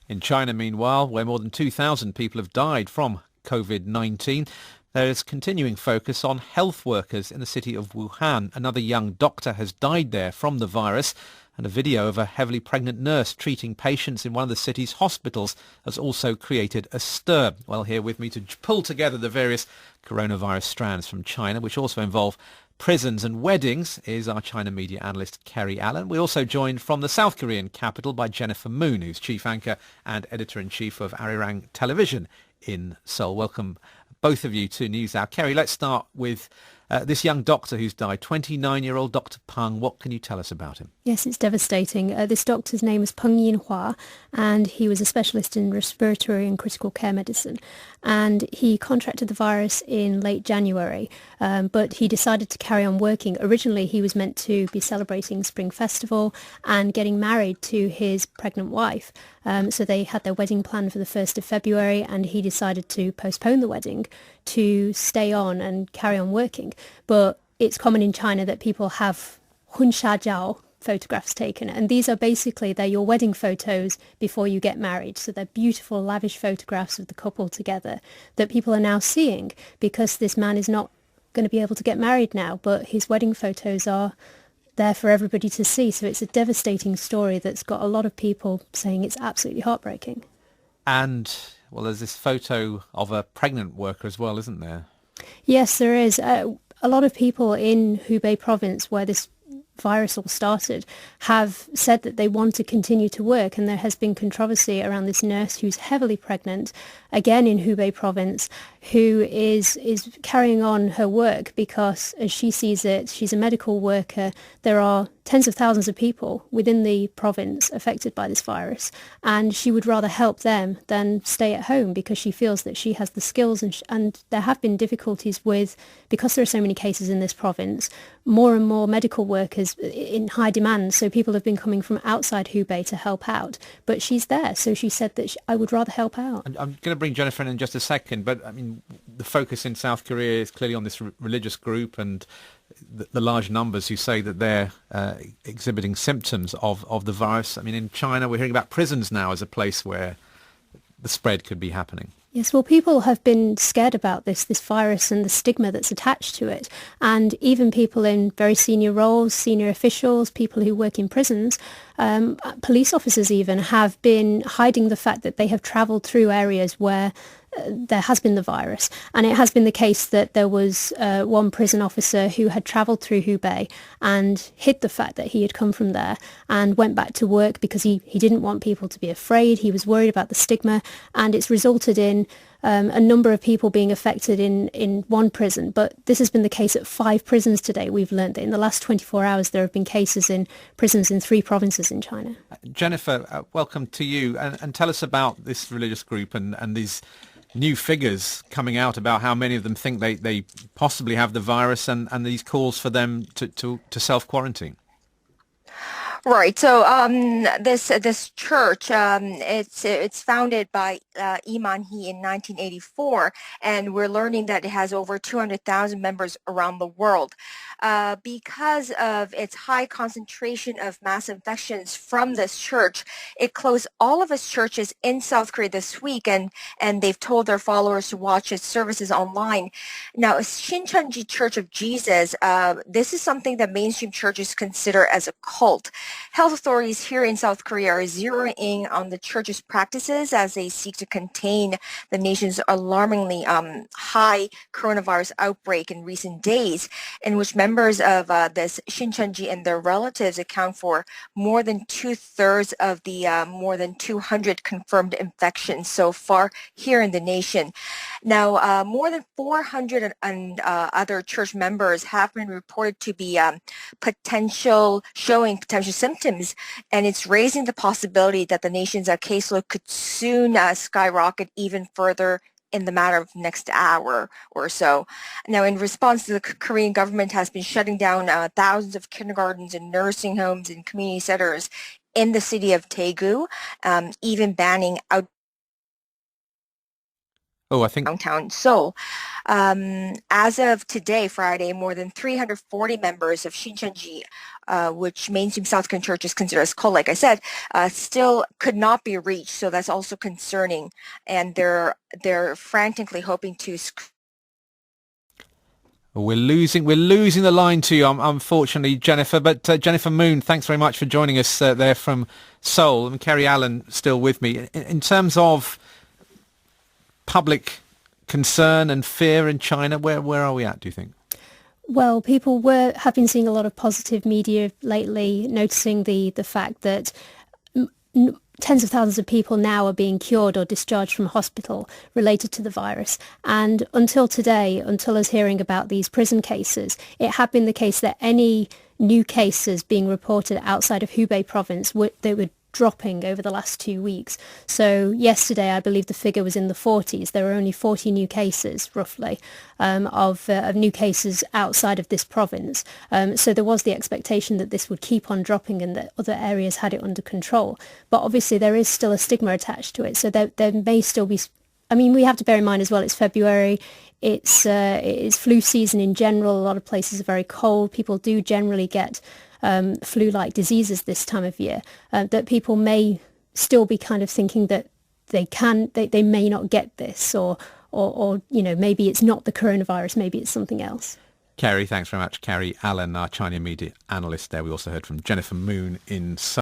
In China, meanwhile, where more than 2,000 people have died from COVID-19, there is continuing focus on health workers in the city of Wuhan. Another young doctor has died there from the virus, and a video of a heavily pregnant nurse treating patients in one of the city's hospitals has also created a stir. Well, here with me to pull together the various coronavirus strands from China, which also involve prisons and weddings, is our China media analyst Kerry Allen. We're also joined from the South Korean capital by Jennifer Moon, who's chief anchor and editor-in-chief of Arirang Television in Seoul. Welcome, both of you, to Newshour. Kerry, let's start with this young doctor who's died, 29-year-old Dr. Peng. What can you tell us about him? Yes, it's devastating. This doctor's name is Peng Yinhua, and he was a specialist in respiratory and critical care medicine. And he contracted the virus in late January, but he decided to carry on working. Originally, he was meant to be celebrating Spring Festival and getting married to his pregnant wife. So they had their wedding planned for the 1st of February, and he decided to postpone the wedding to stay on and carry on working. But it's common in China that people have hunshajiao photographs taken, and these are basically, they're your wedding photos before you get married. So they're beautiful, lavish photographs of the couple together that people are now seeing because this man is not going to be able to get married now, but his wedding photos are there for everybody to see. So it's a devastating story that's got a lot of people saying it's absolutely heartbreaking. And, well, there's this photo of a pregnant worker as well, isn't there? Yes, there is. A lot of people in Hubei province, where this virus all started, have said that they want to continue to work, and there has been controversy around this nurse who's heavily pregnant, again in Hubei province, who is carrying on her work because, as she sees it, she's a medical worker. There are tens of thousands of people within the province affected by this virus, and she would rather help them than stay at home because she feels that she has the skills, and there have been difficulties with, because there are so many cases in this province, more and more medical workers in high demand, so people have been coming from outside Hubei to help out, but she's there, so she said that I would rather help out. I'm going to bring Jennifer in just a second, but I mean, the focus in South Korea is clearly on this religious group and the large numbers who say that they're exhibiting symptoms of the virus. I mean, in China, we're hearing about prisons now as a place where the spread could be happening. Yes, well, people have been scared about this virus and the stigma that's attached to it. And even people in very senior roles, senior officials, people who work in prisons, police officers even, have been hiding the fact that they have travelled through areas where there has been the virus. And it has been the case that there was one prison officer who had travelled through Hubei and hid the fact that he had come from there and went back to work because he didn't want people to be afraid. He was worried about the stigma, and it's resulted in a number of people being affected in one prison. But this has been the case at 5 prisons today. We've learned that in the last 24 hours there have been cases in prisons in 3 provinces in China. Jennifer, welcome to you, and tell us about this religious group and these new figures coming out about how many of them think they possibly have the virus, and these calls for them to self-quarantine. Right. So this church, it's founded by Iman He in 1984, and we're learning that it has over 200,000 members around the world. Because of its high concentration of mass infections from this church, it closed all of its churches in South Korea this week, and they've told their followers to watch its services online. Now, Shincheonji Church of Jesus, this is something that mainstream churches consider as a cult. Health authorities here in South Korea are zeroing in on the church's practices as they seek to contain the nation's alarmingly high coronavirus outbreak in recent days, in which members of this Shincheonji and their relatives account for more than 2/3 of the more than 200 confirmed infections so far here in the nation. Now, more than 400 and other church members have been reported to be showing potential symptoms, and it's raising the possibility that the nation's caseload could soon skyrocket even further in the matter of next hour or so. Now, in response, the Korean government has been shutting down thousands of kindergartens and nursing homes and community centers in the city of Daegu, even banning out. Oh, I think downtown Seoul. As of today, Friday, more than 340 members of Shincheonji, which mainstream South Korean churches consider as cult, like I said, still could not be reached. So that's also concerning, and they're frantically hoping to. we're losing the line to you, unfortunately, Jennifer. But Jennifer Moon, thanks very much for joining us there from Seoul. And Kerry Allen still with me. In terms of public concern and fear in China, where are we at, do you think? Well, people have been seeing a lot of positive media lately, noticing the fact that tens of thousands of people now are being cured or discharged from hospital related to the virus. And until today, until us hearing about these prison cases, it had been the case that any new cases being reported outside of Hubei province, they were dropping over the last 2 weeks. So yesterday, I believe the figure was in the 40s. There were only 40 new cases, roughly, of new cases outside of this province. So there was the expectation that this would keep on dropping and that other areas had it under control. But obviously, there is still a stigma attached to it. So there may still be... I mean, we have to bear in mind as well, it's February. It is flu season in general. A lot of places are very cold. People do generally get flu-like diseases this time of year, that people may still be kind of thinking that they may not get this, or maybe it's not the coronavirus, maybe it's something else. Kerry, thanks very much. Kerry Allen, our China media analyst there. We also heard from Jennifer Moon in Seoul.